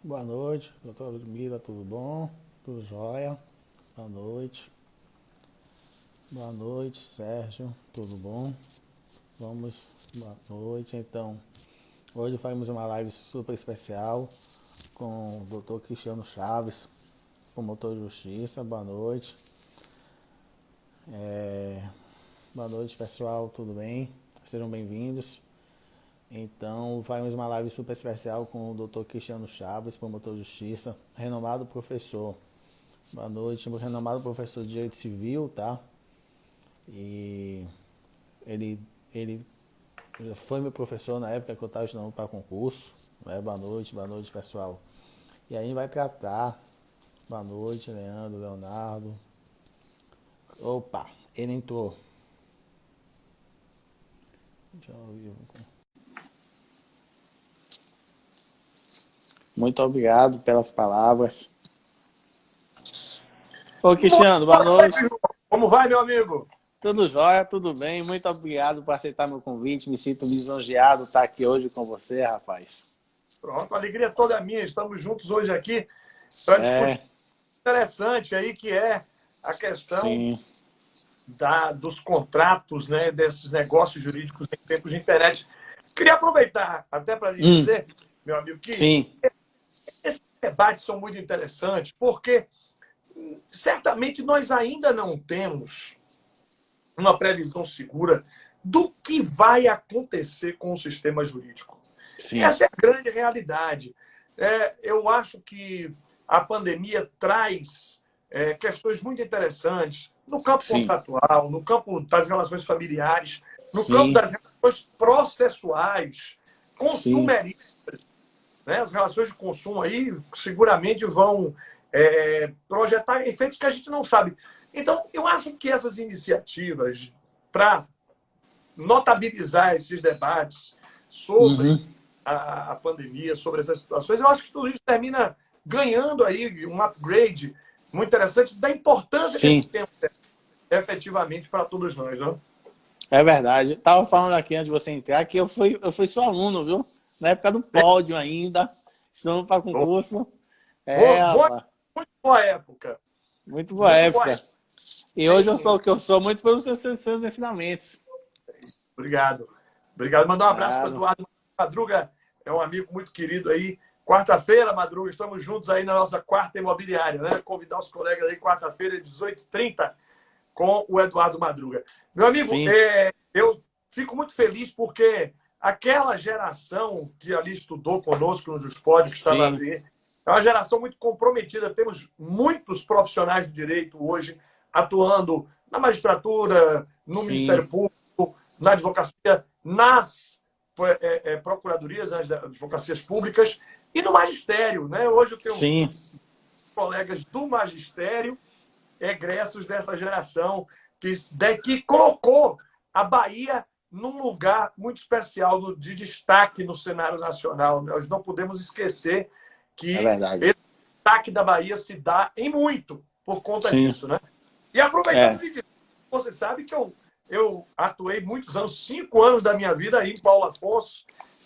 Boa noite, doutora Ludmila, tudo bom? Tudo jóia? Boa noite. Boa noite, Sérgio, tudo bom? Boa noite. Então, hoje faremos uma live super especial com o doutor Cristiano Chaves, promotor de justiça. Boa noite. Boa noite, pessoal, tudo bem? Sejam bem-vindos. Então, faremos uma live super especial com o doutor Cristiano Chaves, promotor de justiça, renomado professor. Boa noite, renomado professor de Direito Civil, tá? E ele foi meu professor na época que eu estava estudando para concurso. Né? Boa noite, pessoal. E aí a gente vai tratar. Boa noite, Leandro, Leonardo. Opa, ele entrou. Deixa eu ouvir. Muito obrigado pelas palavras. Ô, Cristiano, boa noite. Como vai, meu amigo? Tudo jóia, tudo bem. Muito obrigado por aceitar meu convite. Me sinto lisonjeado estar aqui hoje com você, rapaz. Pronto, a alegria toda é minha. Estamos juntos hoje aqui para discutir interessante aí, que é a questão dos contratos, né, desses negócios jurídicos em tempos de internet. Queria aproveitar até para lhe dizer, meu amigo, que esses debates são muito interessantes, porque certamente nós ainda não temos uma previsão segura do que vai acontecer com o sistema jurídico. Sim. Essa é a grande realidade. Eu acho que a pandemia traz questões muito interessantes no campo contratual, no campo das relações familiares, no campo das relações processuais, consumeristas. Né? As relações de consumo aí seguramente vão projetar efeitos que a gente não sabe. Então, eu acho que essas iniciativas para notabilizar esses debates sobre a pandemia, sobre essas situações, eu acho que tudo isso termina ganhando aí um upgrade muito interessante da importância desse tempo efetivamente para todos nós. Não? É verdade. Eu estava falando aqui antes de você entrar que eu fui seu aluno, viu? Na época do pódio ainda, estudando para concurso. Muito boa época. Muito boa época. E hoje eu sou o que eu sou muito pelos seus ensinamentos. Obrigado. Obrigado. Mandar um abraço para o Eduardo Madruga, é um amigo muito querido aí. Quarta-feira, Madruga, estamos juntos aí na nossa quarta imobiliária, né? Convidar os colegas aí quarta-feira, 18h30, com o Eduardo Madruga. Meu amigo, eu fico muito feliz porque aquela geração que ali estudou conosco no Juspod, que estava ali, é uma geração muito comprometida. Temos muitos profissionais do direito hoje atuando na magistratura, no Ministério Público, na advocacia, nas procuradorias, nas advocacias públicas e no magistério. Né? Hoje eu tenho colegas do magistério, egressos dessa geração, que colocou a Bahia num lugar muito especial de destaque no cenário nacional. Nós não podemos esquecer que esse destaque da Bahia se dá em muito por conta disso. Né? E aproveitando de dizer, você sabe que eu atuei muitos anos, 5 anos da minha vida aí em Paulo Afonso,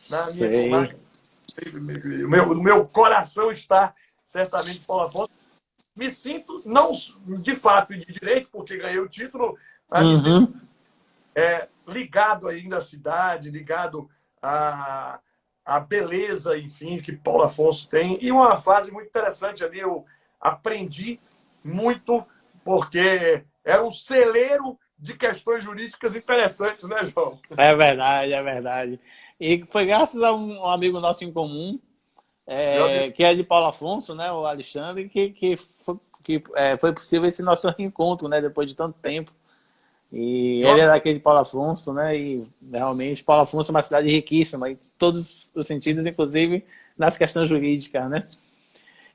na minha comarca. O meu coração está certamente em Paulo Afonso. Me sinto, não de fato e de direito, porque ganhei o título, mas me sinto ligado ainda à cidade, ligado à beleza, enfim, que Paulo Afonso tem. E uma fase muito interessante ali, eu aprendi muito, porque era um celeiro de questões jurídicas interessantes, né, João? É verdade, é verdade. E foi graças a um amigo nosso em comum, que é de Paulo Afonso, né, o Alexandre, que foi possível esse nosso reencontro, né, depois de tanto tempo. E ele é daquele de Paulo Afonso, né, e realmente Paulo Afonso é uma cidade riquíssima, em todos os sentidos, inclusive nas questões jurídicas, né.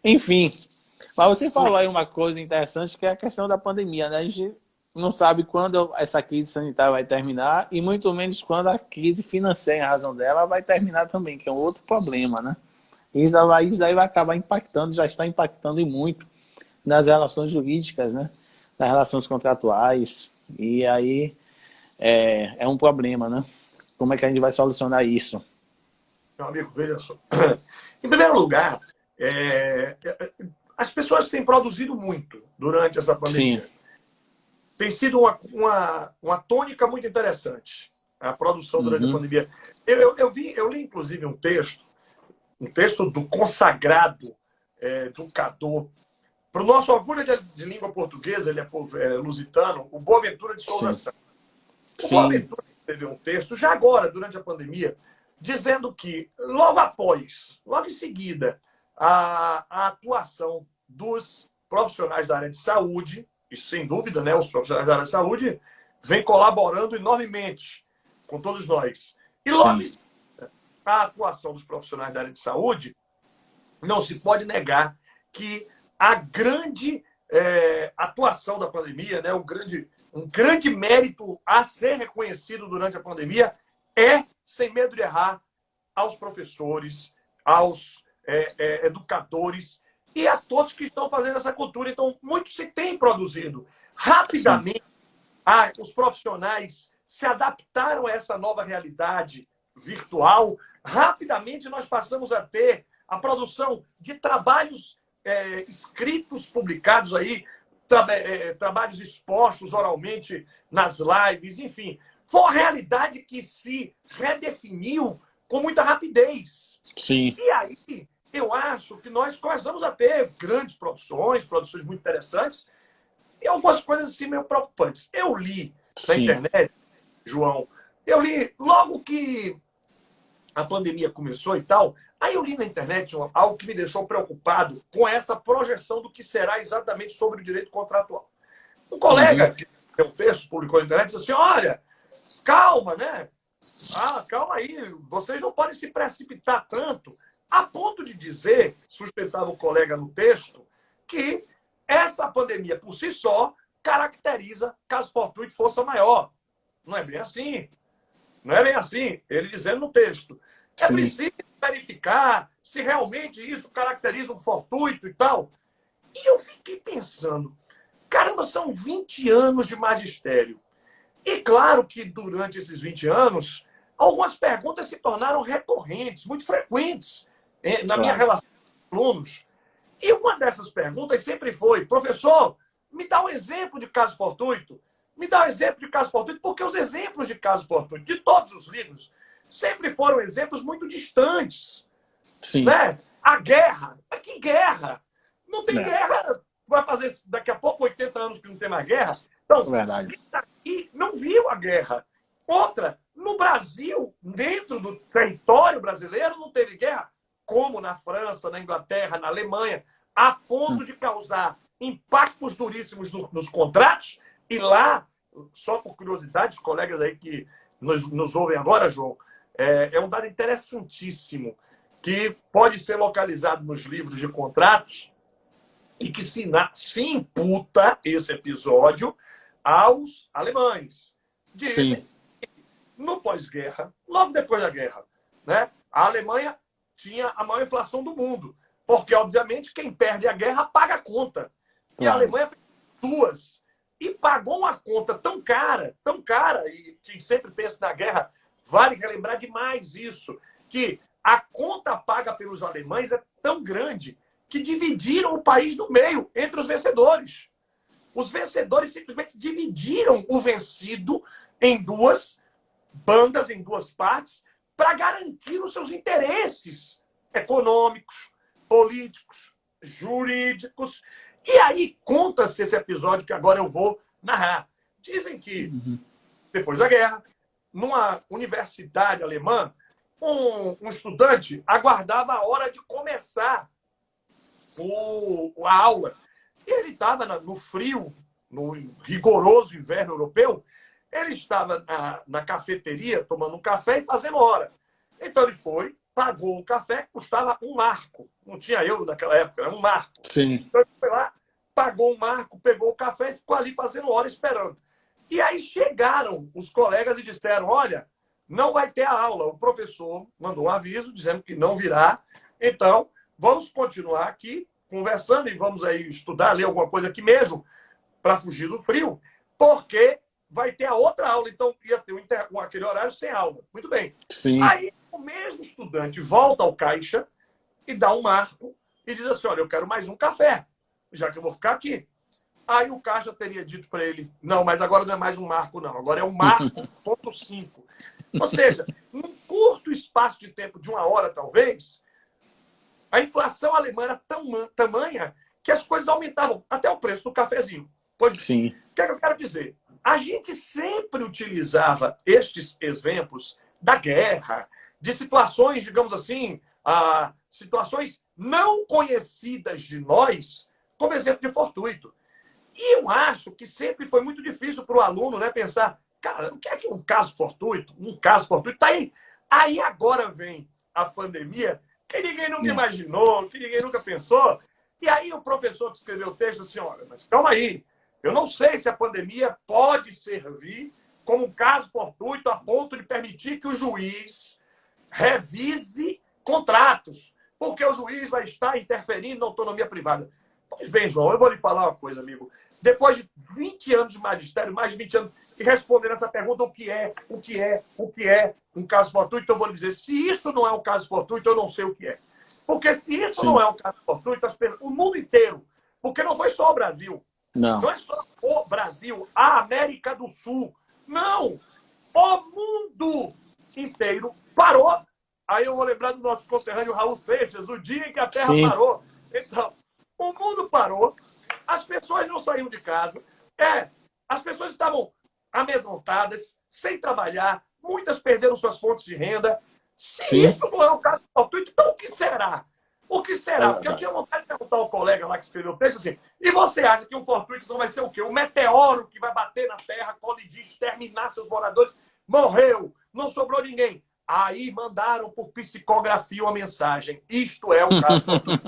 Enfim, mas você falou aí uma coisa interessante, que é a questão da pandemia, né, a gente não sabe quando essa crise sanitária vai terminar e muito menos quando a crise financeira, em razão dela, vai terminar também, que é um outro problema, né? Isso daí vai acabar impactando, já está impactando e muito nas relações jurídicas, né? Nas relações contratuais. E aí é um problema, né? Como é que a gente vai solucionar isso? Meu amigo, veja só. Em primeiro lugar, As pessoas têm produzido muito durante essa pandemia. Sim. Tem sido uma tônica muito interessante a produção durante a Uhum. pandemia. Eu li, inclusive, um texto do consagrado educador. Para o nosso orgulho de língua portuguesa, ele é lusitano, o Boaventura de Souza Sim. Santos. O Sim. Boaventura escreveu um texto, já agora, durante a pandemia, dizendo que, logo em seguida, a atuação dos profissionais da área de saúde, e sem dúvida, né, os profissionais da área de saúde vêm colaborando enormemente com todos nós. E logo em Sim. seguida, a atuação dos profissionais da área de saúde, não se pode negar que a grande atuação da pandemia, né, um grande mérito a ser reconhecido durante a pandemia é, sem medo de errar, aos professores, aos educadores e a todos que estão fazendo essa cultura. Então, muito se tem produzido. Sim. Rapidamente, os profissionais se adaptaram a essa nova realidade virtual. Rapidamente, nós passamos a ter a produção de trabalhos escritos, publicados aí, trabalhos expostos oralmente nas lives, enfim. Foi uma realidade que se redefiniu com muita rapidez. Sim. E aí, eu acho que nós começamos a ter grandes produções muito interessantes, e algumas coisas assim meio preocupantes. Eu li na Sim. internet, João, eu li logo que a pandemia começou e tal, aí eu li na internet algo que me deixou preocupado com essa projeção do que será exatamente sobre o direito contratual. Um colega Uhum. que tem um texto, publicou na internet, disse assim, olha, calma, né? Calma aí, vocês não podem se precipitar tanto, a ponto de dizer, sustentava o colega no texto, que essa pandemia, por si só, caracteriza caso fortuito força maior. Não é bem assim. Não é bem assim. Ele dizendo no texto. É Sim. preciso verificar se realmente isso caracteriza um fortuito e tal. E eu fiquei pensando, caramba, são 20 anos de magistério. E claro que durante esses 20 anos, algumas perguntas se tornaram recorrentes, muito frequentes na minha Claro. relação com alunos. E uma dessas perguntas sempre foi, professor, me dá um exemplo de caso fortuito. Me dá um exemplo de caso fortuito, porque os exemplos de caso fortuito de todos os livros sempre foram exemplos muito distantes. Sim. Né? A guerra. Mas que guerra? Não tem É. guerra. Vai fazer daqui a pouco 80 anos que não tem mais guerra. Então, Verdade. aqui não viu a guerra. Outra, no Brasil, dentro do território brasileiro, não teve guerra, como na França, na Inglaterra, na Alemanha, a ponto de causar impactos duríssimos nos contratos. E lá, só por curiosidade, os colegas aí que nos ouvem agora, João, é um dado interessantíssimo que pode ser localizado nos livros de contratos e que se imputa esse episódio aos alemães. Dizem Sim. que no pós-guerra, logo depois da guerra, né, a Alemanha tinha a maior inflação do mundo, porque, obviamente, quem perde a guerra paga a conta. E a Claro. Alemanha duas. E pagou uma conta tão cara, e quem sempre pensa na guerra vale relembrar demais isso, que a conta paga pelos alemães é tão grande que dividiram o país no meio entre os vencedores. Os vencedores simplesmente dividiram o vencido em duas bandas, em duas partes, para garantir os seus interesses econômicos, políticos, jurídicos. E aí conta-se esse episódio que agora eu vou narrar. Dizem que, depois da guerra, numa universidade alemã, um estudante aguardava a hora de começar a aula. E ele estava no frio, no rigoroso inverno europeu, ele estava na cafeteria tomando um café e fazendo hora. Então ele foi, pagou o café, que custava um marco. Não tinha euro naquela época, era um marco. Sim. Então ele foi lá, pagou o marco, pegou o café e ficou ali fazendo hora esperando. E aí chegaram os colegas e disseram, olha, não vai ter a aula. O professor mandou um aviso dizendo que não virá. Então, vamos continuar aqui conversando e vamos aí estudar, ler alguma coisa aqui mesmo para fugir do frio, porque vai ter a outra aula. Então, ia ter aquele horário sem aula. Muito bem. Sim. Aí, o mesmo estudante volta ao caixa e dá um marco e diz assim, olha, eu quero mais um café, já que eu vou ficar aqui. Aí o caixa teria dito para ele, não, mas agora não é mais um marco, não. Agora é um marco ponto 5. Ou seja, num curto espaço de tempo, de 1 hora talvez, a inflação alemã era tamanha que as coisas aumentavam, até o preço do cafezinho. Pois, Sim. o que é que eu quero dizer? A gente sempre utilizava estes exemplos da guerra, de situações, digamos assim, situações não conhecidas de nós, como exemplo de fortuito. E eu acho que sempre foi muito difícil para o aluno, né, pensar, cara, o que é que um caso fortuito? Um caso fortuito tá aí. Aí agora vem a pandemia, que ninguém nunca imaginou, que ninguém nunca pensou. E aí o professor que escreveu o texto assim, olha, mas calma aí, eu não sei se a pandemia pode servir como um caso fortuito a ponto de permitir que o juiz revise contratos, porque o juiz vai estar interferindo na autonomia privada. Pois bem, João, eu vou lhe falar uma coisa, amigo. Depois de 20 anos de magistério, mais de 20 anos, e respondendo essa pergunta, o que é um caso fortuito, eu vou lhe dizer, se isso não é um caso fortuito, eu não sei o que é. Porque se isso não é um caso fortuito, o mundo inteiro, porque não foi só o Brasil, não é só o Brasil, a América do Sul, não, o mundo inteiro parou. Aí eu vou lembrar do nosso conterrâneo Raul Seixas, o dia em que a Terra parou. Então, o mundo parou, as pessoas não saíam de casa, as pessoas estavam amedrontadas, sem trabalhar, muitas perderam suas fontes de renda. Se isso não é um caso fortuito, então o que será? O que será? Porque eu tinha vontade de perguntar ao colega lá que escreveu o texto assim, e você acha que um fortuito não vai ser o quê? Um meteoro que vai bater na Terra, colidir, exterminar seus moradores? Morreu, não sobrou ninguém. Aí mandaram por psicografia uma mensagem. Isto é um caso fortuito.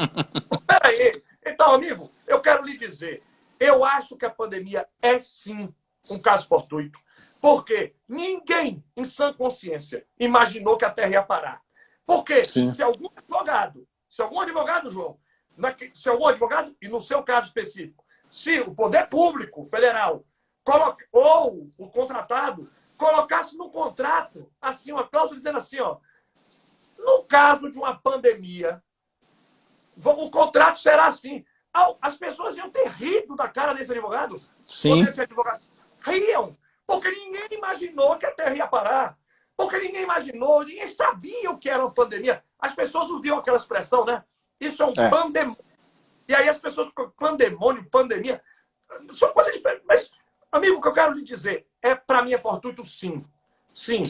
Peraí. Então, amigo, eu quero lhe dizer, eu acho que a pandemia é sim um caso fortuito, porque ninguém, em sã consciência, imaginou que a Terra ia parar. Porque se algum advogado, João, se algum advogado, e no seu caso específico, se o poder público federal ou o contratado colocasse no contrato assim uma cláusula dizendo assim, ó, no caso de uma pandemia, o contrato será assim. As pessoas iam ter rido da cara desse advogado. Sim. Desse advogado. Riam. Porque ninguém imaginou que a Terra ia parar. Porque ninguém imaginou, ninguém sabia o que era uma pandemia. As pessoas ouviam aquela expressão, né? Isso é um pandemônio. E aí as pessoas ficam, pandemônio, pandemia. São coisas diferentes. Mas, amigo, o que eu quero lhe dizer para mim é fortuito, sim. Sim.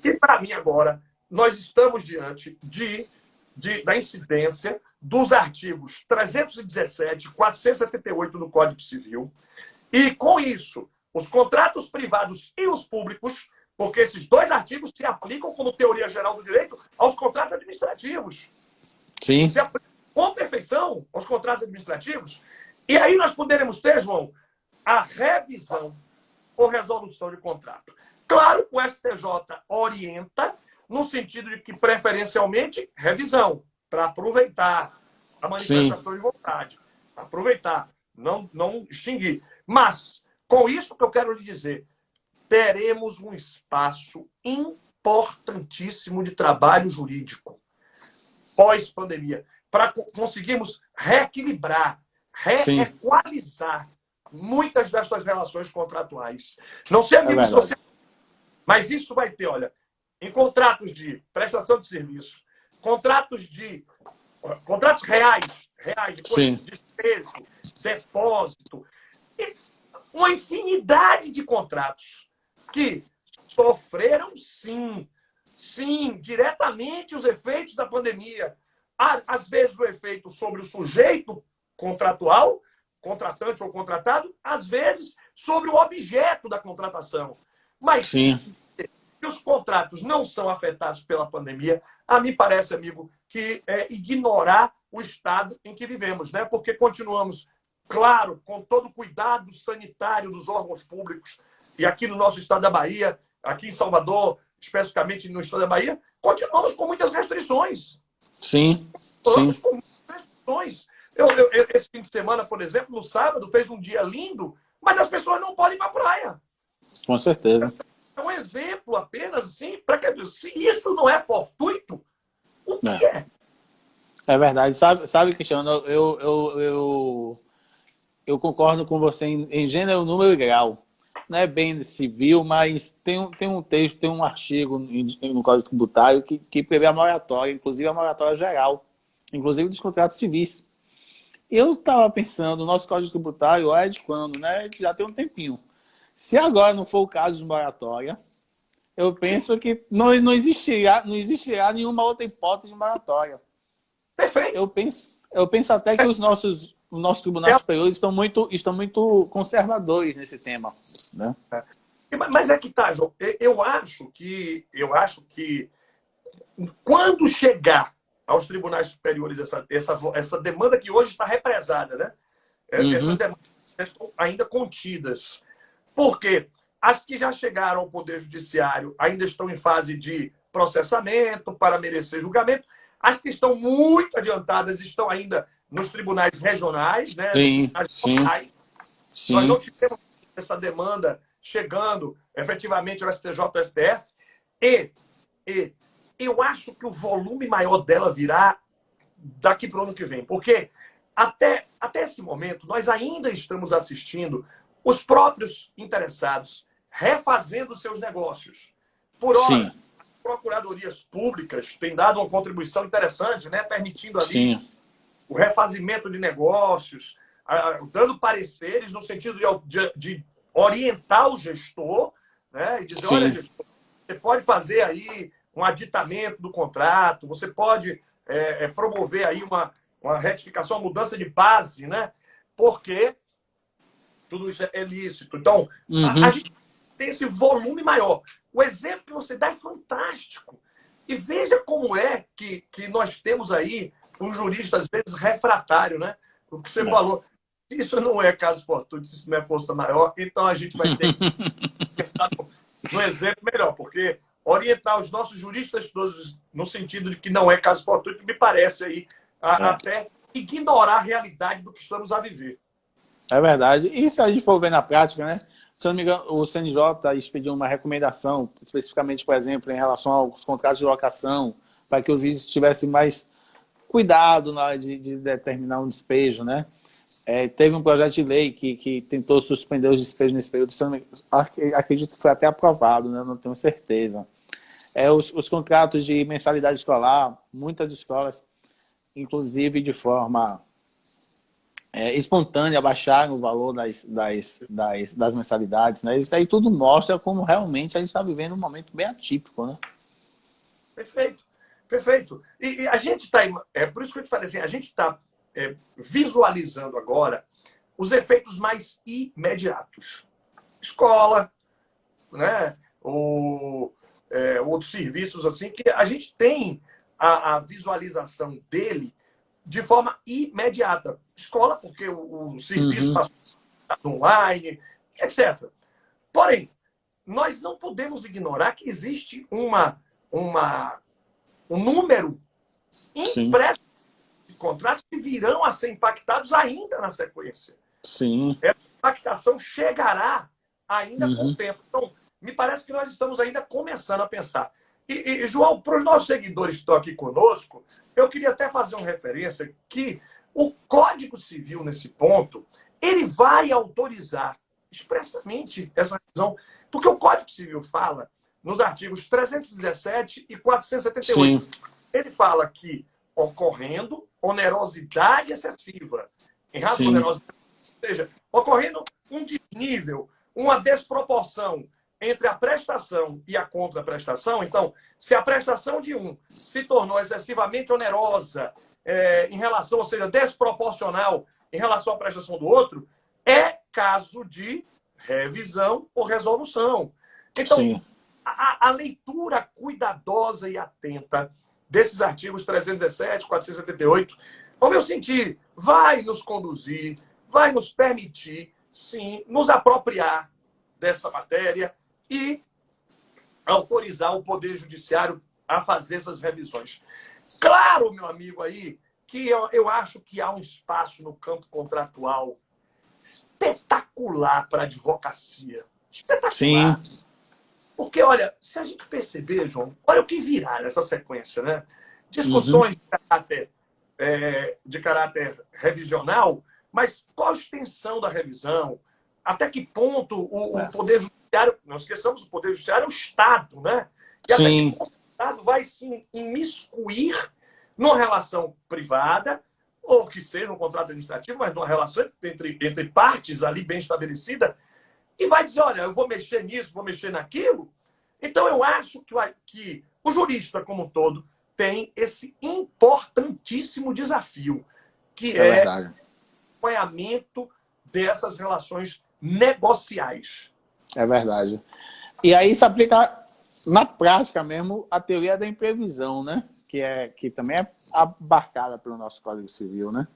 E para mim agora, nós estamos diante da incidência dos artigos 317 e 478 do Código Civil. E, com isso, os contratos privados e os públicos, porque esses dois artigos se aplicam como teoria geral do direito aos contratos administrativos. Sim. Se aplicam com perfeição aos contratos administrativos. E aí nós poderemos ter, João, a revisão ou resolução de contrato. Claro que o STJ orienta no sentido de que, preferencialmente, revisão, para aproveitar a manifestação de vontade. Aproveitar, não extinguir. Mas, com isso que eu quero lhe dizer, teremos um espaço importantíssimo de trabalho jurídico pós-pandemia, para conseguirmos reequilibrar, reequalizar muitas dessas relações contratuais. Não sei, amigo, se você... Mas isso vai ter, olha, em contratos de prestação de serviço, contratos reais de despejo, depósito, e uma infinidade de contratos que sofreram, sim, diretamente os efeitos da pandemia. Às vezes o efeito sobre o sujeito contratual, contratante ou contratado, às vezes sobre o objeto da contratação. Mas se os contratos não são afetados pela pandemia, a mim parece, amigo, que é ignorar o estado em que vivemos, né? Porque continuamos, claro, com todo o cuidado sanitário dos órgãos públicos, e aqui no nosso estado da Bahia, aqui em Salvador, especificamente no estado da Bahia, continuamos com muitas restrições. Sim. Com muitas restrições. Esse fim de semana, por exemplo, no sábado, fez um dia lindo, mas as pessoas não podem ir para a praia. Com certeza. É um exemplo apenas, assim, para que se isso não é fortuito, o que é? É verdade. Sabe, Cristiano, eu concordo com você em gênero, número e grau. Não é bem civil, mas tem um texto, tem um artigo no Código Tributário que prevê a moratória, inclusive a moratória geral, inclusive dos contratos civis. Eu estava pensando, o nosso Código Tributário é de quando, né? Já tem um tempinho. Se agora não for o caso de moratória, eu penso que não existirá nenhuma outra hipótese de moratória. Perfeito. Eu penso até que os nossos tribunais superiores estão muito conservadores nesse tema, né? Mas é que tá, João. Eu acho que quando chegar aos tribunais superiores essa demanda que hoje está represada, né? Essas Uhum. demandas estão ainda contidas. Por quê? As que já chegaram ao Poder Judiciário ainda estão em fase de processamento para merecer julgamento. As que estão muito adiantadas estão ainda nos tribunais regionais, né? Nos Sim, tribunais sim, locais. Nós sim, não tivemos essa demanda chegando efetivamente ao STJ, ao STF, e, e eu acho que o volume maior dela virá daqui para o ano que vem, porque até esse momento nós ainda estamos assistindo os próprios interessados refazendo seus negócios. Por sim, ora, procuradorias públicas têm dado uma contribuição interessante, né, permitindo ali sim, o refazimento de negócios, dando pareceres no sentido de orientar o gestor, né, e dizer, olha, sim, gestor, você pode fazer aí um aditamento do contrato, você pode promover aí uma retificação, uma mudança de base, né? Porque tudo isso é lícito. Então, a uhum, gente tem esse volume maior. O exemplo que você dá é fantástico. E veja como é que nós temos aí um jurista, às vezes, refratário, né? O que você é. falou. Se isso não é caso fortuito, se isso não é força maior, então a gente vai ter que pensar no exemplo melhor, porque orientar os nossos juristas todos no sentido de que não é caso fortuito me parece aí É. até ignorar a realidade do que estamos a viver. É verdade. E se a gente for ver na prática, né? Se eu não me engano, o CNJ expediu uma recomendação, especificamente, por exemplo, em relação aos contratos de locação, para que o juiz tivesse mais cuidado na hora de determinar um despejo, né? Teve um projeto de lei que tentou suspender os despejos nesse período, se eu não me- acredito que foi até aprovado, né? Não tenho certeza. Os contratos de mensalidade escolar, muitas escolas, inclusive de forma espontânea, baixaram o valor das mensalidades, né? Isso daí tudo mostra como realmente a gente está vivendo um momento bem atípico, né? Perfeito, perfeito. E a gente está, por isso que eu te falei assim, a gente está visualizando agora os efeitos mais imediatos. Escola, né? Outros serviços assim, que a gente tem a visualização dele de forma imediata. Escola, porque o serviço Uhum. está online, etc. Porém, nós não podemos ignorar que existe um número Sim, impressionante de contratos que virão a ser impactados ainda na sequência. sim. Essa impactação chegará ainda com o Uhum. tempo. Então, me parece que nós estamos ainda começando a pensar. João, para os nossos seguidores que estão aqui conosco, eu queria até fazer uma referência que o Código Civil, nesse ponto, ele vai autorizar expressamente essa visão, porque o Código Civil fala, nos artigos 317 e 478, Sim, ele fala que, ocorrendo onerosidade excessiva, em razão de sim, onerosidade, ou seja, ocorrendo um desnível, uma desproporção entre a prestação e a contraprestação, então, se a prestação de um se tornou excessivamente onerosa em relação, ou seja, desproporcional em relação à prestação do outro, é caso de revisão ou resolução. Então, sim. a leitura cuidadosa e atenta desses artigos 317, 478, ao meu sentir, vai nos conduzir, vai nos permitir, sim, nos apropriar dessa matéria e autorizar o Poder Judiciário a fazer essas revisões. Claro, meu amigo aí, que eu acho que há um espaço no campo contratual espetacular para a advocacia. Sim. Espetacular. Porque, olha, se a gente perceber, João, olha o que virá nessa sequência, né? Uhum. Discussões de caráter de caráter revisional, mas qual a extensão da revisão? Até que ponto o Poder Judiciário... Não esqueçamos, o Poder Judiciário é o Estado, né? E até que ponto o Estado vai se imiscuir numa relação privada, ou que seja um contrato administrativo, mas numa relação entre partes ali bem estabelecida, e vai dizer, olha, eu vou mexer nisso, vou mexer naquilo. Então, eu acho que o jurista, como um todo, tem esse importantíssimo desafio, que é o acompanhamento dessas relações negociais. É verdade. E aí se aplica na prática mesmo a teoria da imprevisão, né? Que também é abarcada pelo nosso Código Civil, né?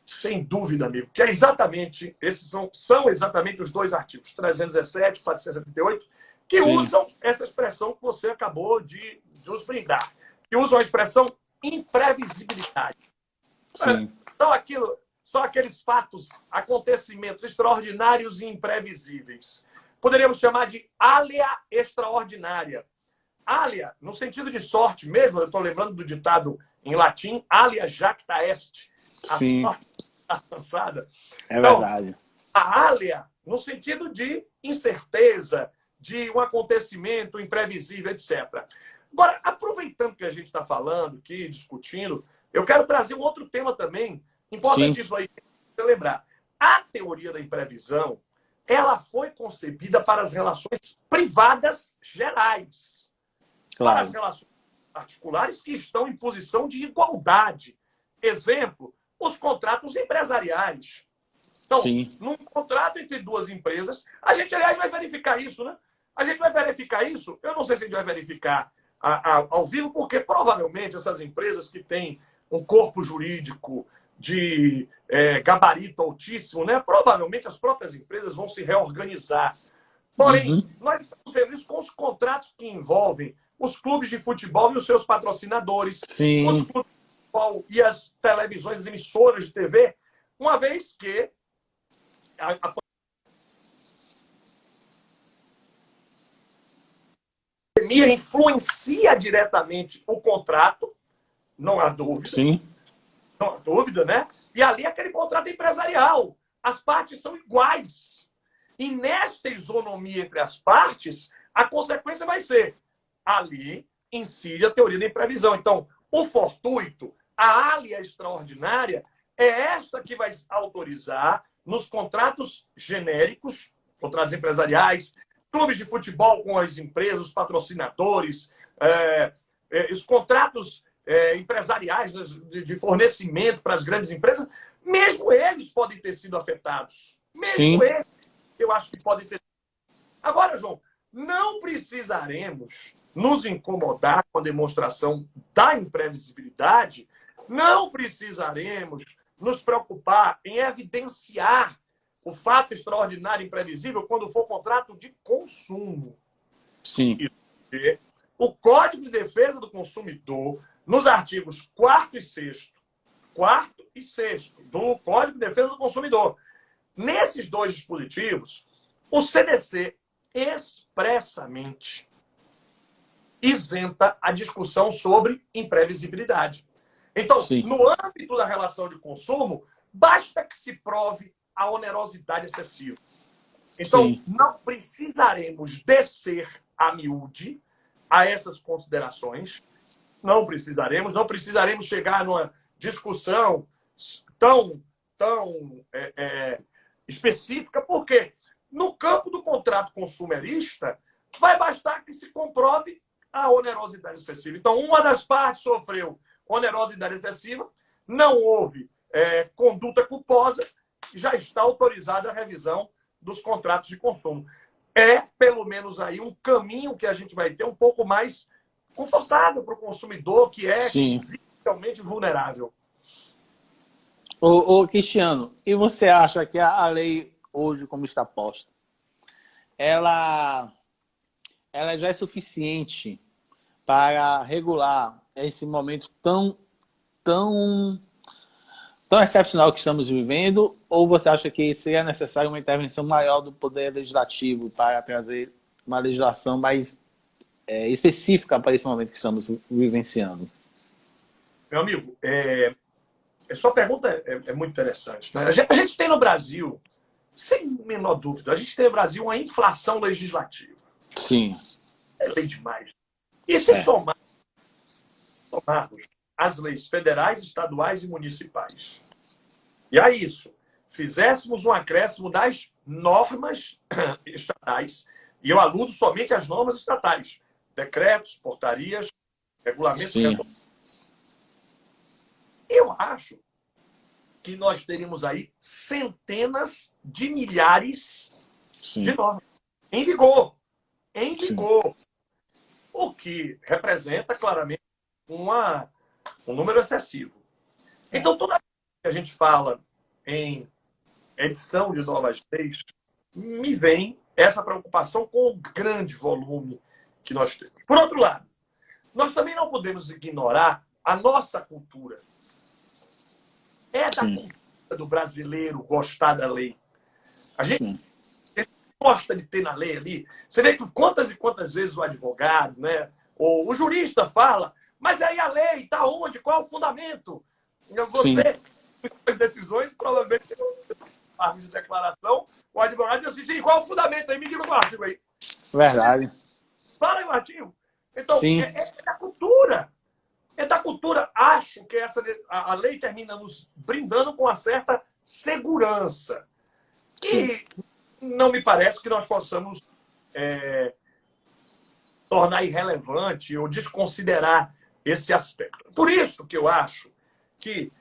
Sem dúvida, amigo. Que é exatamente, esses são exatamente os dois artigos, 317 e 478, que usam essa expressão que você acabou de nos brindar. Que usam a expressão imprevisibilidade. Sim. São aqueles fatos, acontecimentos extraordinários e imprevisíveis. Poderíamos chamar de alea extraordinária. Alea, no sentido de sorte mesmo, eu estou lembrando do ditado em latim, alea jacta est. A sorte está lançada. É verdade. A alea, no sentido de incerteza, de um acontecimento imprevisível, etc. Agora, aproveitando que a gente está falando aqui, discutindo, eu quero trazer um outro tema também, importantíssimo aí, para você lembrar. A teoria da imprevisão, ela foi concebida para as relações privadas gerais. Claro. Para as relações particulares que estão em posição de igualdade. Exemplo, os contratos empresariais. Então, num contrato entre duas empresas, a gente, aliás, vai verificar isso, né? A gente vai verificar isso, eu não sei se a gente vai verificar ao vivo, porque provavelmente essas empresas que têm um corpo jurídico de gabarito altíssimo, né? Provavelmente as próprias empresas vão se reorganizar. Porém, nós estamos vendo isso com os contratos que envolvem os clubes de futebol e os seus patrocinadores, os clubes de futebol e as televisões, as emissoras de TV, uma vez que a pandemia influencia diretamente o contrato, não há dúvida. Não há dúvida, né? E ali aquele contrato empresarial. As partes são iguais. E nesta isonomia entre as partes, a consequência vai ser ali incide a teoria da imprevisão. Então, o fortuito, a alea extraordinária, é esta que vai autorizar nos contratos genéricos, contratos empresariais, clubes de futebol com as empresas, os patrocinadores, os contratos empresariais de fornecimento para as grandes empresas, mesmo eles podem ter sido afetados. Mesmo eles, eu acho que podem ter. Agora, João, não precisaremos nos incomodar com a demonstração da imprevisibilidade, não precisaremos nos preocupar em evidenciar o fato extraordinário e imprevisível quando for contrato de consumo. E o Código de Defesa do Consumidor, nos artigos 4º e 6º do Código de Defesa do Consumidor, nesses dois dispositivos, o CDC expressamente isenta a discussão sobre imprevisibilidade. Então, no âmbito da relação de consumo, basta que se prove a onerosidade excessiva. Então, não precisaremos descer a miúde a essas considerações. Não precisaremos chegar numa discussão tão específica, porque no campo do contrato consumerista, vai bastar que se comprove a onerosidade excessiva. Então, uma das partes sofreu onerosidade excessiva, não houve conduta culposa, já está autorizada a revisão dos contratos de consumo. É, pelo menos, aí um caminho que a gente vai ter um pouco mais confortável para o consumidor, que é realmente vulnerável. Ô, Cristiano, e você acha que a lei, hoje, como está posta, ela já é suficiente para regular esse momento tão excepcional que estamos vivendo, ou você acha que seria necessária uma intervenção maior do Poder Legislativo para trazer uma legislação mais específica para esse momento que estamos vivenciando? Meu amigo, a sua pergunta é muito interessante. Né? A gente tem no Brasil, sem menor dúvida, a gente tem no Brasil uma inflação legislativa. Sim. É lei demais. E se somarmos as leis federais, estaduais e municipais, e a isso fizéssemos um acréscimo das normas estatais, e eu aludo somente às normas estatais, decretos, portarias, regulamentos, eu acho que nós teríamos aí centenas de milhares de normas em vigor. Em vigor. O que representa claramente um número excessivo. Então, toda vez que a gente fala em edição de novas leis, me vem essa preocupação com o grande volume que nós temos. Por outro lado, nós também não podemos ignorar a nossa cultura. É da cultura do brasileiro gostar da lei. A gente gosta de ter na lei ali. Você vê que quantas e quantas vezes o advogado, né, ou o jurista fala, mas aí a lei está onde? Qual é o fundamento? Você, as decisões, provavelmente, se não de declaração, o advogado diz assim, qual é o fundamento aí? Me diga o artigo aí. Verdade. Fala aí o artigo. Então, é da cultura. É da cultura. Acho que a lei termina nos brindando com uma certa segurança. E não me parece que nós possamos tornar irrelevante ou desconsiderar esse aspecto. Por isso que eu acho que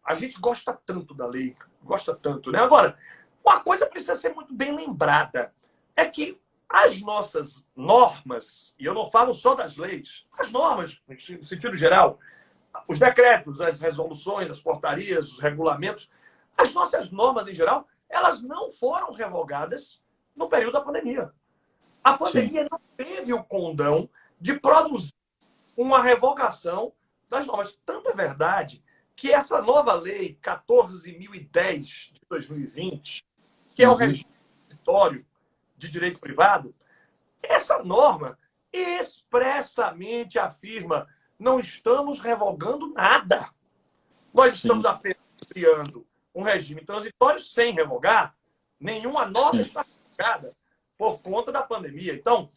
a gente gosta tanto da lei, gosta tanto, né? Agora, uma coisa precisa ser muito bem lembrada, é que as nossas normas, e eu não falo só das leis, as normas, no sentido geral, os decretos, as resoluções, as portarias, os regulamentos, as nossas normas em geral, elas não foram revogadas no período da pandemia. A pandemia não teve o condão de produzir uma revogação das normas. Tanto é verdade que essa nova lei 14.010 de 2020, que é o regime transitório de direito privado, essa norma expressamente afirma: não estamos revogando nada. Nós estamos apenas criando um regime transitório sem revogar. Nenhuma norma está revogada por conta da pandemia. Então,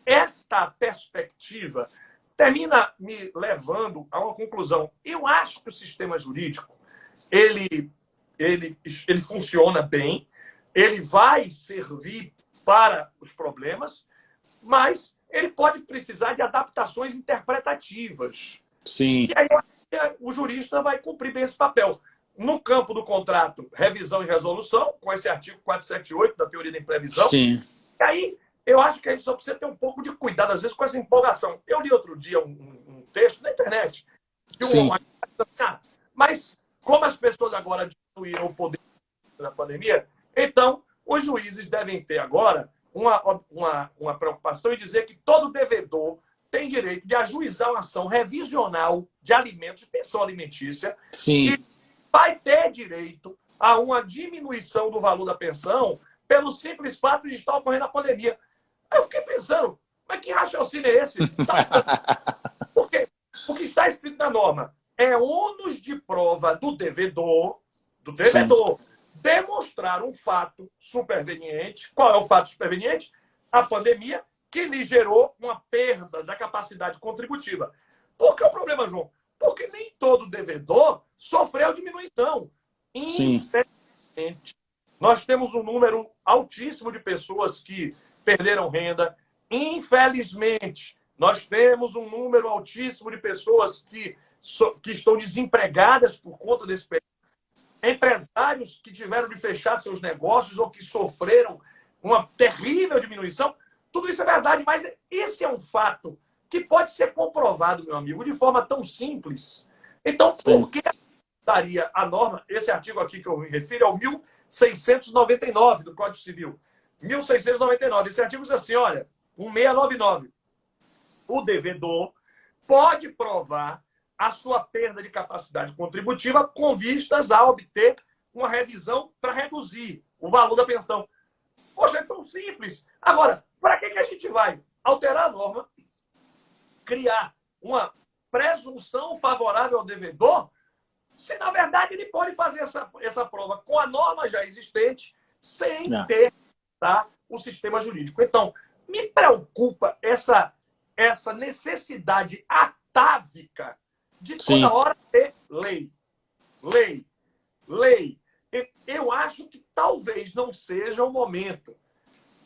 esta perspectiva termina me levando a uma conclusão. Eu acho que o sistema jurídico ele funciona bem, ele vai servir para os problemas, mas ele pode precisar de adaptações interpretativas. Sim. E aí o jurista vai cumprir bem esse papel. No campo do contrato, revisão e resolução, com esse artigo 478 da teoria da imprevisão. Sim. E aí, eu acho que a gente só precisa ter um pouco de cuidado, às vezes, com essa empolgação. Eu li outro dia um texto na internet, mas como as pessoas agora diminuíram o poder da pandemia, então os juízes devem ter agora uma preocupação em dizer que todo devedor tem direito de ajuizar uma ação revisional de alimentos, de pensão alimentícia, e vai ter direito a uma diminuição do valor da pensão pelo simples fato de estar ocorrendo a pandemia. Aí eu fiquei pensando, mas que raciocínio é esse? Por quê? O que está escrito na norma é ônus de prova do devedor, demonstrar um fato superveniente. Qual é o fato superveniente? A pandemia, que lhe gerou uma perda da capacidade contributiva. Por que o problema, João? Porque nem todo devedor sofreu diminuição. Infelizmente, nós temos um número altíssimo de pessoas que perderam renda. Infelizmente, nós temos um número altíssimo de pessoas que estão desempregadas por conta desse período. Empresários que tiveram de fechar seus negócios ou que sofreram uma terrível diminuição. Tudo isso é verdade, mas esse é um fato que pode ser comprovado, meu amigo, de forma tão simples. Então, por que daria a norma? Esse artigo aqui que eu me refiro é o 1699 do Código Civil. 1699. Esse artigo diz assim, olha, 1699. O devedor pode provar a sua perda de capacidade contributiva com vistas a obter uma revisão para reduzir o valor da pensão. Poxa, é tão simples. Agora, para que a gente vai alterar a norma, criar uma presunção favorável ao devedor se na verdade ele pode fazer essa prova com a norma já existente, sem ter, tá, o sistema jurídico. Então, me preocupa essa necessidade atávica de toda hora ter lei. Lei. Lei. Eu acho que talvez não seja o momento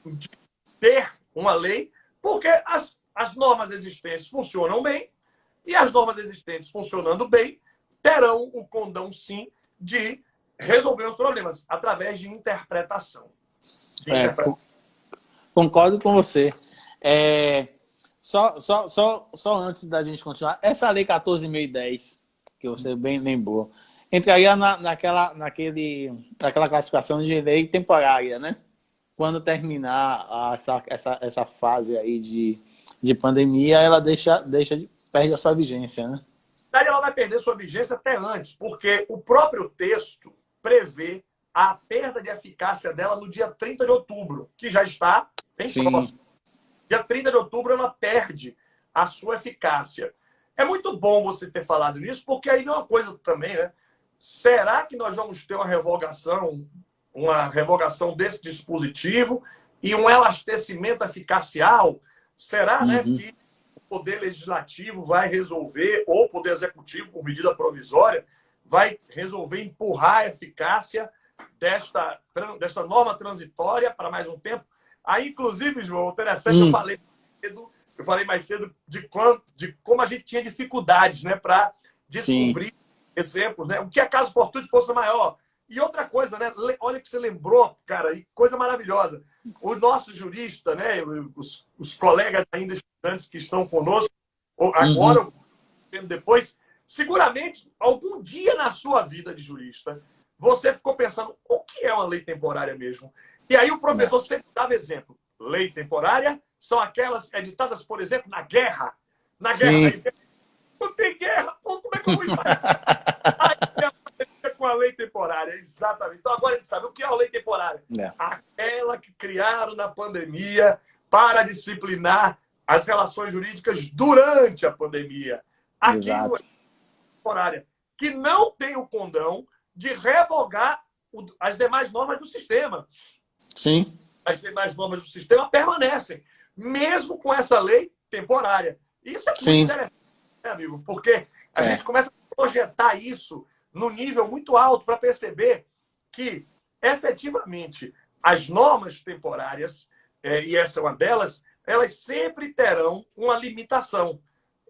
de ter uma lei, porque as normas existentes funcionam bem, e as normas existentes funcionando bem terão o condão, sim, de resolver os problemas através de interpretação. Concordo com você. Só antes da gente continuar, essa lei 14.010, que você bem lembrou, entraria naquela classificação de lei temporária, né? Quando terminar essa fase aí de pandemia, ela perde a sua vigência, né? Ela vai perder sua vigência até antes, porque o próprio texto prevê a perda de eficácia dela no dia 30 de outubro, que já está bem próximo. Dia 30 de outubro ela perde a sua eficácia. É muito bom você ter falado nisso, porque aí vem uma coisa também, né? Será que nós vamos ter uma revogação desse dispositivo e um elastecimento eficacial? Será, né, que o Poder Legislativo vai resolver, ou o Poder Executivo, por medida provisória, vai resolver empurrar a eficácia desta norma transitória para mais um tempo? Aí, inclusive, João, interessante, eu falei mais cedo de como a gente tinha dificuldades, né, para descobrir exemplos, né? O que a caso fortuito fosse maior. E outra coisa, né? Olha que você lembrou, cara, e coisa maravilhosa. O nosso jurista, né? Os colegas ainda estudantes que estão conosco, agora, depois, seguramente, algum dia na sua vida de jurista, você ficou pensando, o que é uma lei temporária mesmo? E aí o professor sempre dava exemplo. Lei temporária são aquelas editadas, por exemplo, na guerra. Na guerra. Aí, não tem guerra, pô, como é que eu vou imaginar? Aí, com a lei temporária, exatamente. Então agora a gente sabe o que é a lei temporária. Aquela que criaram na pandemia para disciplinar as relações jurídicas durante a pandemia. Aquilo é temporária, que não tem o condão de revogar as demais normas do sistema. Sim. As demais normas do sistema permanecem, mesmo com essa lei temporária. Isso é muito interessante, né, amigo? Porque a gente começa a projetar isso no nível muito alto para perceber que, efetivamente, as normas temporárias, e essa é uma delas, elas sempre terão uma limitação.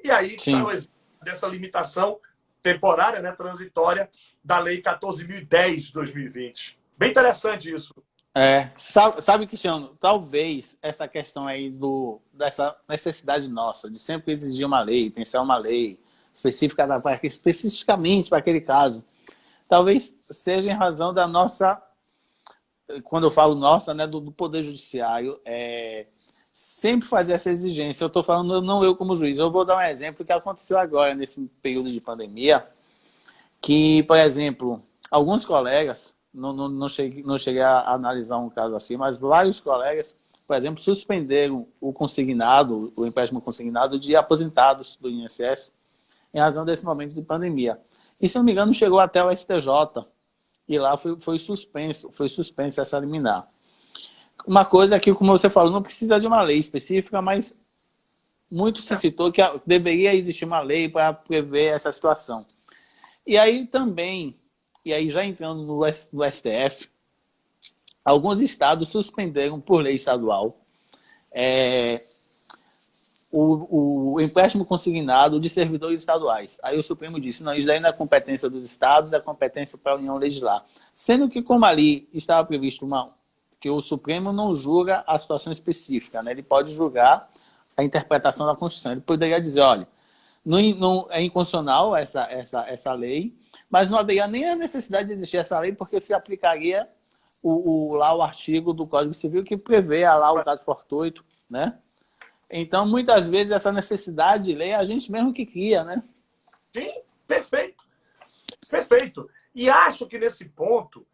E aí está o exemplo dessa limitação temporária, né, transitória, da Lei 14.010 de 2020. Bem interessante isso. Sabe, Cristiano, talvez essa questão aí dessa necessidade nossa de sempre exigir uma lei, pensar uma lei especificamente para aquele caso, talvez seja em razão da nossa, quando eu falo nossa, né, do Poder Judiciário, sempre fazer essa exigência. Eu estou falando não eu como juiz, eu vou dar um exemplo que aconteceu agora nesse período de pandemia, que, por exemplo, alguns colegas, não cheguei a analisar um caso assim, mas vários colegas, por exemplo, suspenderam o empréstimo consignado de aposentados do INSS em razão desse momento de pandemia. E, se não me engano, chegou até o STJ e lá foi suspenso essa liminar. Uma coisa que, como você falou, não precisa de uma lei específica, mas muito se citou que deveria existir uma lei para prever essa situação. E aí também, já entrando no STF, alguns estados suspenderam por lei estadual o empréstimo consignado de servidores estaduais. Aí o Supremo disse, não, isso daí não é competência dos estados, é competência para a União legislar. Sendo que, como ali estava previsto que o Supremo não julga a situação específica, né? Ele pode julgar a interpretação da Constituição. Ele poderia dizer, olha, não é inconstitucional essa lei, mas não haveria nem a necessidade de existir essa lei, porque se aplicaria lá o artigo do Código Civil que prevê lá o caso fortuito, né? Então, muitas vezes, essa necessidade de lei é a gente mesmo que cria, né? Sim, perfeito. Perfeito. E acho que nesse ponto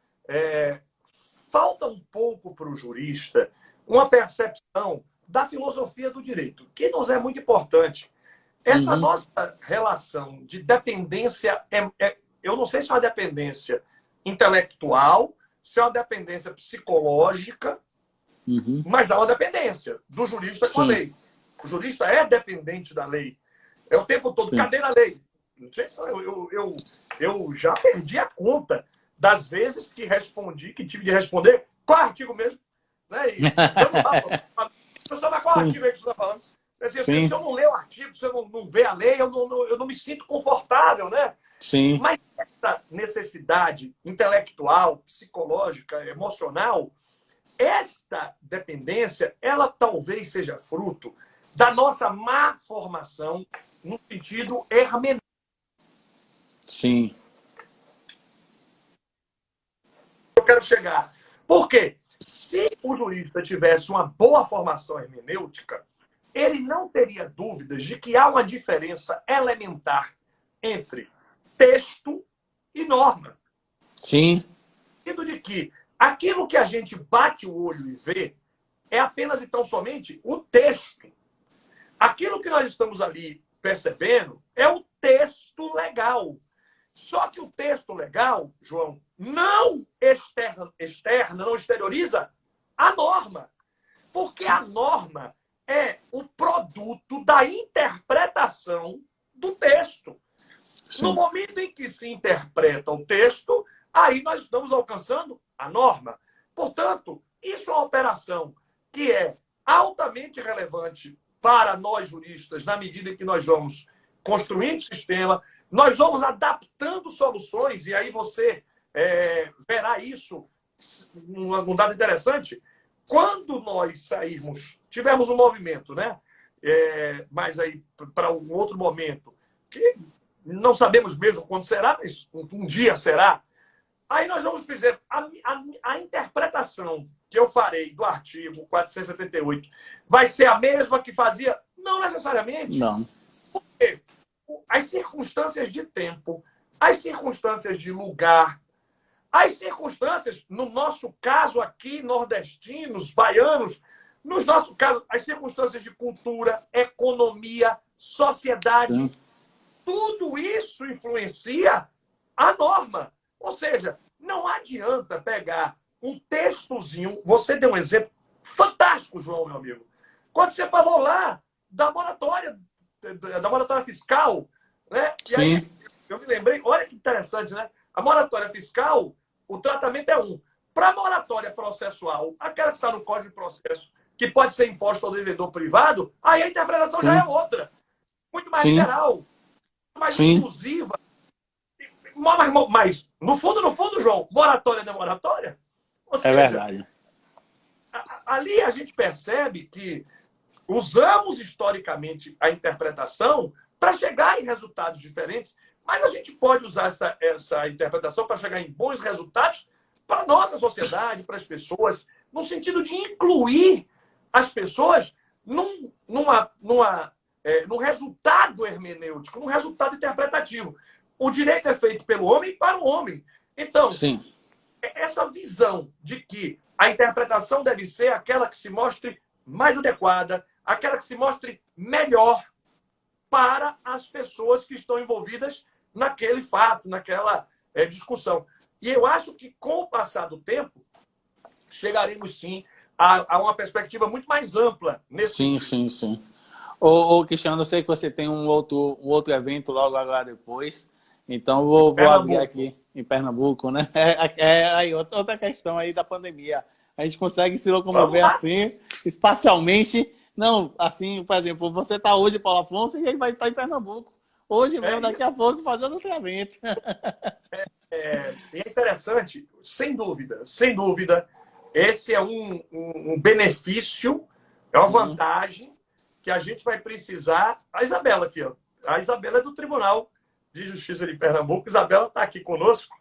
falta um pouco para o jurista uma percepção da filosofia do direito, que nos é muito importante. Essa nossa relação de dependência eu não sei se é uma dependência intelectual, se é uma dependência psicológica, mas há uma dependência do jurista com a lei. O jurista é dependente da lei. É o tempo todo. Sim. Cadê a lei? Eu já perdi a conta das vezes que respondi, que tive de responder. Qual artigo mesmo? Né? E professor, mas qual artigo aí que você está falando? Quer dizer, se eu não ler o artigo, se eu não ver a lei, eu não me sinto confortável, né? Sim. Mas essa necessidade intelectual, psicológica, emocional, esta dependência, ela talvez seja fruto da nossa má formação no sentido hermenêutico. Sim. Eu quero chegar. Por quê? Se o jurista tivesse uma boa formação hermenêutica, ele não teria dúvidas de que há uma diferença elementar entre texto e norma. Sim. No sentido de que aquilo que a gente bate o olho e vê é apenas e tão somente o texto. Aquilo que nós estamos ali percebendo é o texto legal. Só que o texto legal, João, não externa, não exterioriza a norma. Porque a norma é o produto da interpretação do texto. Sim. No momento em que se interpreta o texto, aí nós estamos alcançando a norma. Portanto, isso é uma operação que é altamente relevante para nós juristas, na medida em que nós vamos construindo o sistema, nós vamos adaptando soluções, e aí você verá isso, um dado interessante, quando nós sairmos, tivermos um movimento, né? Mas aí para um outro momento, que não sabemos mesmo quando será, mas um dia será, aí nós vamos dizer, a interpretação que eu farei do artigo 478 vai ser a mesma que fazia? Não necessariamente. Não. Porque as circunstâncias de tempo, as circunstâncias de lugar, as circunstâncias, no nosso caso aqui, nordestinos, baianos, no nosso caso, as circunstâncias de cultura, economia, sociedade, sim, tudo isso influencia a norma. Ou seja, não adianta pegar um textozinho. Você deu um exemplo fantástico, João, meu amigo. Quando você falou lá da moratória fiscal, né? E sim, aí eu me lembrei, olha que interessante, né? A moratória fiscal, o tratamento é um. Para a moratória processual, aquela que está no Código de Processo, que pode ser imposta ao devedor privado, aí a interpretação sim, já é outra. Muito mais sim, geral, mais sim, inclusiva. Mas, no fundo, João, moratória não é moratória? Ou seja, é verdade. Ali a gente percebe que usamos historicamente a interpretação para chegar em resultados diferentes, mas a gente pode usar essa interpretação para chegar em bons resultados para a nossa sociedade, para as pessoas, no sentido de incluir as pessoas num resultado hermenêutico, num resultado interpretativo. O direito é feito pelo homem e para o homem. Então, sim, essa visão de que a interpretação deve ser aquela que se mostre mais adequada, aquela que se mostre melhor para as pessoas que estão envolvidas naquele fato, naquela discussão. E eu acho que, com o passar do tempo, chegaremos, sim, a uma perspectiva muito mais ampla nesse sentido. Sim, sim. Ô, Cristiano, eu sei que você tem um outro evento logo agora depois, então vou abrir aqui em Pernambuco, né? Aí outra questão aí da pandemia. A gente consegue se locomover assim, espacialmente. Não, assim, por exemplo, você está hoje em Paulo Afonso e ele vai estar em Pernambuco. Hoje mesmo, daqui a pouco, fazendo outro evento. É interessante, sem dúvida. Esse é um benefício, é uma vantagem que a gente vai precisar. A Isabela aqui, ó. A Isabela é do Tribunal de Justiça de Pernambuco. Isabela está aqui conosco.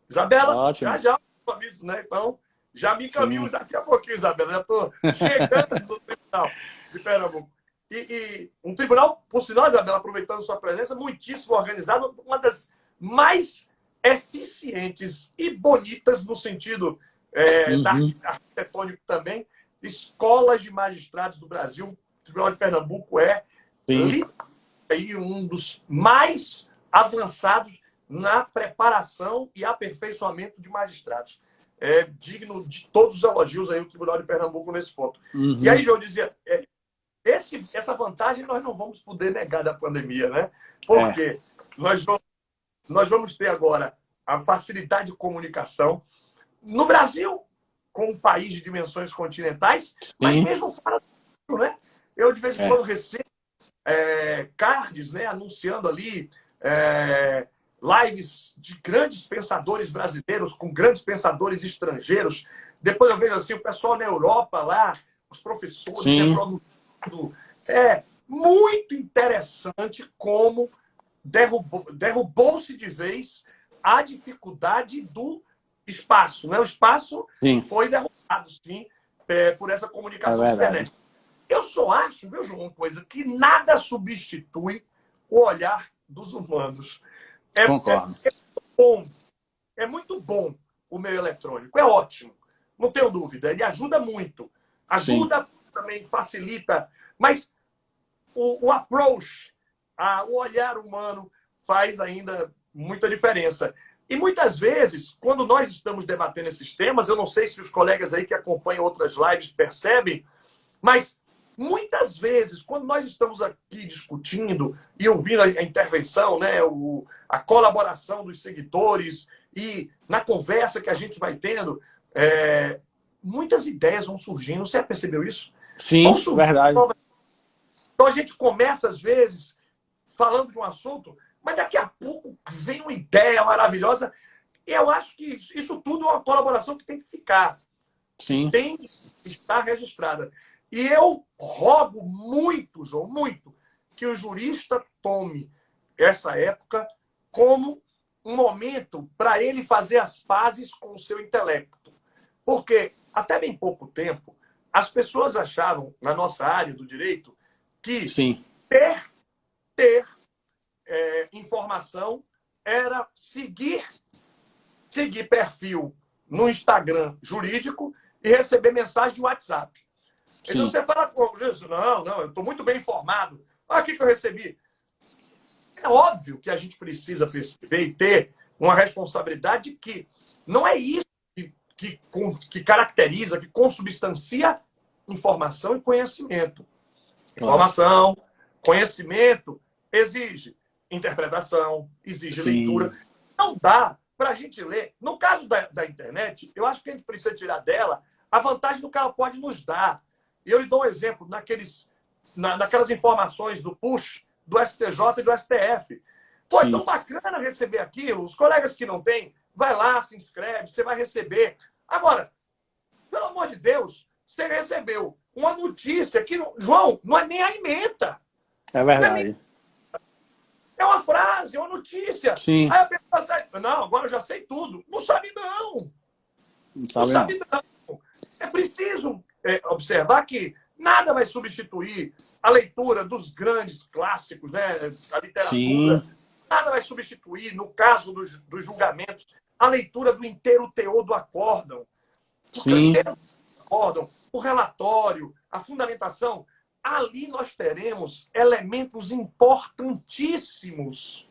Isabela, ótimo, já compromisso, né? Então, já me encaminho daqui a pouquinho, Isabela. Já estou chegando no Tribunal de Pernambuco. E um tribunal, por sinal, Isabela, aproveitando sua presença, muitíssimo organizado, uma das mais eficientes e bonitas no sentido arquitetônico também, escolas de magistrados do Brasil. O Tribunal de Pernambuco é aí um dos mais avançados na preparação e aperfeiçoamento de magistrados. É digno de todos os elogios aí o Tribunal de Pernambuco nesse ponto. Uhum. E aí, João dizia, essa vantagem nós não vamos poder negar da pandemia, né? Porque nós vamos ter agora a facilidade de comunicação no Brasil, com um país de dimensões continentais, mas mesmo fora do Brasil, né? Eu, de vez em quando, recebo cards, né, anunciando ali lives de grandes pensadores brasileiros com grandes pensadores estrangeiros. Depois eu vejo assim, o pessoal na Europa lá, os professores reproduzindo. É muito interessante como derrubou-se de vez a dificuldade do espaço, né? O espaço foi derrubado, sim, por essa comunicação de internet. Eu só acho, viu, João, uma coisa, que nada substitui o olhar dos humanos. Concordo. É muito bom o meio eletrônico, é ótimo, não tenho dúvida, ele ajuda muito. Ajuda também, facilita, mas o approach, o olhar humano faz ainda muita diferença. E muitas vezes, quando nós estamos debatendo esses temas, eu não sei se os colegas aí que acompanham outras lives percebem, mas muitas vezes, quando nós estamos aqui discutindo e ouvindo a intervenção, né, a colaboração dos seguidores e na conversa que a gente vai tendo, muitas ideias vão surgindo. Você já percebeu isso? Sim, verdade. Então a gente começa, às vezes, falando de um assunto, mas daqui a pouco vem uma ideia maravilhosa. E eu acho que isso tudo é uma colaboração que tem que ficar. Sim. Tem que estar registrada. E eu rogo muito, João, muito, que o jurista tome essa época como um momento para ele fazer as pazes com o seu intelecto. Porque, até bem pouco tempo, as pessoas achavam, na nossa área do direito, que ter informação era seguir perfil no Instagram jurídico e receber mensagem de WhatsApp. Então você fala, não, eu estou muito bem informado. Olha o que eu recebi. É óbvio que a gente precisa perceber e ter uma responsabilidade que não é isso que caracteriza, que consubstancia informação e conhecimento. Informação, conhecimento exige interpretação, exige leitura. Não dá para a gente ler. No caso da internet, eu acho que a gente precisa tirar dela a vantagem do que ela pode nos dar. E eu lhe dou um exemplo naquelas informações do push do STJ e do STF. Pô, é tão bacana receber aquilo. Os colegas que não têm, vai lá, se inscreve, você vai receber. Agora, pelo amor de Deus, você recebeu uma notícia que, João, não é nem a ementa. É verdade. É uma frase, é uma notícia. Sim. Aí a pessoa sai, não, agora eu já sei tudo. Não sabe não. Não sabe não. É preciso observar que nada vai substituir a leitura dos grandes clássicos, né? A literatura. Sim. Nada vai substituir, no caso dos julgamentos, a leitura do inteiro teor do acórdão. Sim. O relatório, a fundamentação. Ali nós teremos elementos importantíssimos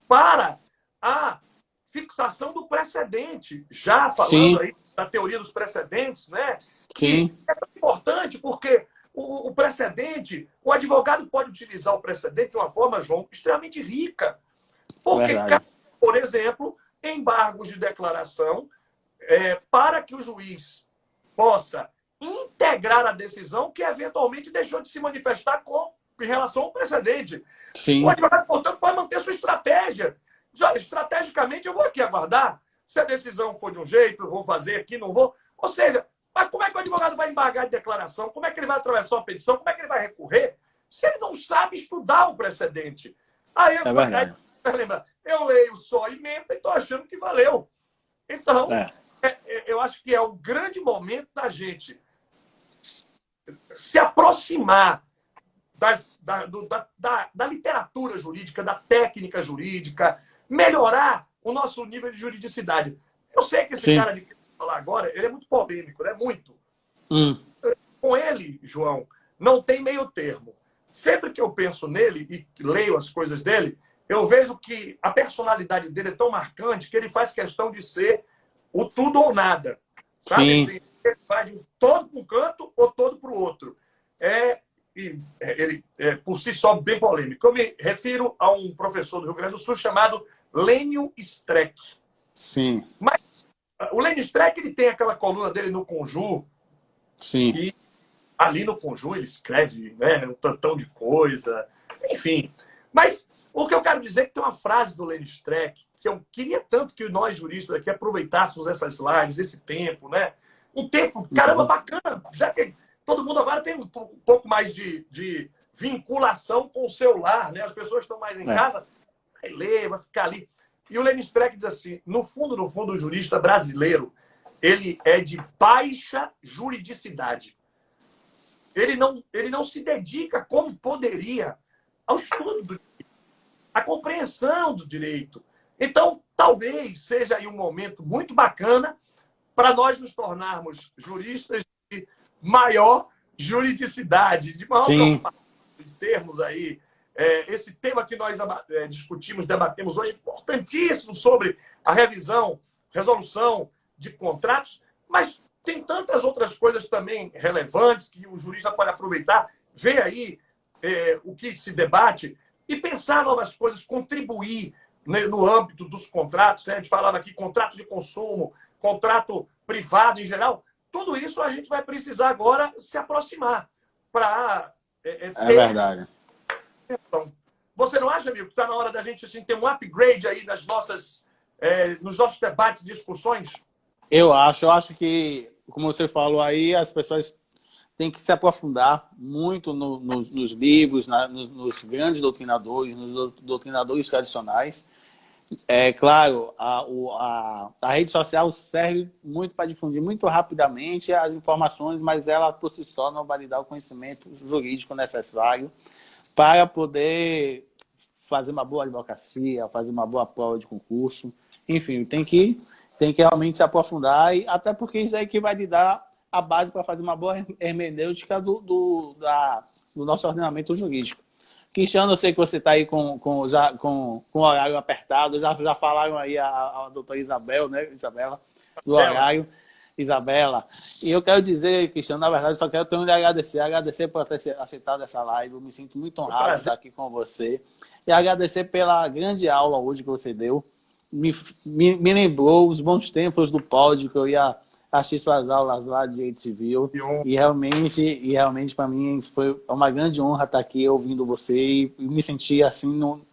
para a fixação do precedente. Já falando aí da teoria dos precedentes, né? Sim. Que é importante porque o precedente, o advogado pode utilizar o precedente de uma forma, João, extremamente rica. Porque, por exemplo, embargos de declaração para que o juiz possa integrar a decisão que eventualmente deixou de se manifestar em relação ao precedente. Sim. O advogado, portanto, pode manter sua estratégia. Olha, estrategicamente, eu vou aqui aguardar. Se a decisão for de um jeito, eu vou fazer aqui, não vou. Ou seja, mas como é que o advogado vai embargar de declaração? Como é que ele vai atravessar uma petição? Como é que ele vai recorrer? Se ele não sabe estudar o precedente. Aí eu leio só emenda e estou achando que valeu. Então, eu acho que é um grande momento da gente se aproximar da literatura jurídica, da técnica jurídica, melhorar o nosso nível de juridicidade. Eu sei que esse cara de que eu vou falar agora, ele é muito polêmico, né? Muito. Com ele, João, não tem meio termo. Sempre que eu penso nele e leio as coisas dele, eu vejo que a personalidade dele é tão marcante que ele faz questão de ser o tudo ou nada. Sabe? Sim, Assim, ele vai de todo para um canto ou todo para o outro. Ele é, por si só, bem polêmico. Eu me refiro a um professor do Rio Grande do Sul chamado Lênio Streck. sim, Mas o Lênio Streck, ele tem aquela coluna dele no Conjur, sim. e ali no Conjur ele escreve, né, um tantão de coisa, enfim. Mas o que eu quero dizer é que tem uma frase do Lênio Streck que eu queria tanto que nós juristas aqui aproveitássemos essas lives, esse tempo, né? Um tempo, caramba, bacana, já que todo mundo agora tem um pouco mais de vinculação com o celular, né? As pessoas estão mais em casa, vai ler, vai ficar ali. E o Lênio Streck diz assim, no fundo, o jurista brasileiro, ele é de baixa juridicidade. Ele não se dedica como poderia ao estudo do direito, à compreensão do direito. Então, talvez seja aí um momento muito bacana para nós nos tornarmos juristas de maior juridicidade, de maior preocupação em termos aí. Esse tema que nós discutimos, debatemos hoje, importantíssimo sobre a revisão, resolução de contratos, mas tem tantas outras coisas também relevantes que o jurista pode aproveitar, ver aí o que se debate e pensar novas coisas, contribuir, né, no âmbito dos contratos. Né? A gente falava aqui contrato de consumo, contrato privado em geral. Tudo isso a gente vai precisar agora se aproximar para ter... É verdade. Então, você não acha, amigo, que está na hora da gente assim, ter um upgrade aí nos nossos debates e discussões? Eu acho que, como você falou aí, as pessoas têm que se aprofundar muito nos livros, nos grandes doutrinadores, nos doutrinadores tradicionais. É claro, a rede social serve muito para difundir muito rapidamente as informações, mas ela por si só não vai lhe dar o conhecimento jurídico necessário para poder fazer uma boa advocacia, fazer uma boa prova de concurso. Enfim, tem que realmente se aprofundar, e até porque isso aí que vai lhe dar a base para fazer uma boa hermenêutica do nosso ordenamento jurídico. Cristiano, eu sei que você está aí com o horário apertado, já falaram aí a doutora Isabel, né, Isabela, do horário. Isabela. E eu quero dizer, Cristiano, na verdade, só quero lhe agradecer por ter aceitado essa live. Eu me sinto muito honrado de estar aqui com você. E agradecer pela grande aula hoje que você deu. Me lembrou os bons tempos do pódio, que eu ia assistir suas aulas lá de Direito Civil. E realmente para mim foi uma grande honra estar aqui ouvindo você e me sentir assim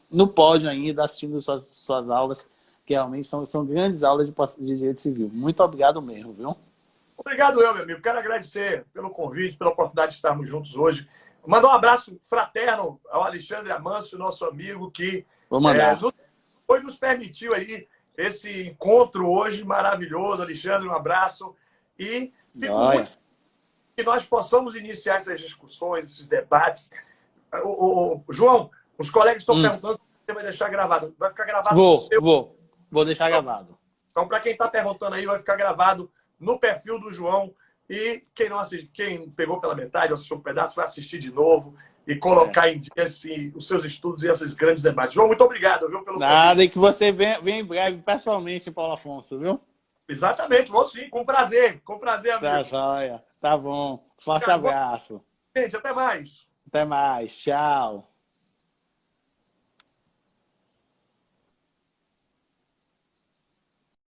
no pódio ainda, assistindo suas aulas, que realmente são grandes aulas de Direito Civil. Muito obrigado mesmo, viu? Obrigado eu, meu amigo. Quero agradecer pelo convite, pela oportunidade de estarmos juntos hoje. Mandar um abraço fraterno ao Alexandre Amâncio, nosso amigo, que nos permitiu aí esse encontro hoje maravilhoso. Alexandre, um abraço. E fico muito feliz que nós possamos iniciar essas discussões, esses debates. João, os colegas estão perguntando se você vai deixar gravado. Vai ficar gravado no seu... Vou deixar gravado. Então, para quem está perguntando aí, vai ficar gravado no perfil do João. E quem pegou pela metade ou assistiu um pedaço, vai assistir de novo e colocar em dia os seus estudos e esses grandes debates. João, muito obrigado, viu, pelo convite. E que você venha em breve, pessoalmente, em Paulo Afonso, viu? Exatamente, vou sim, com prazer, amigo. Tá joia, tá bom. Forte abraço. Gente, até mais. Até mais, tchau.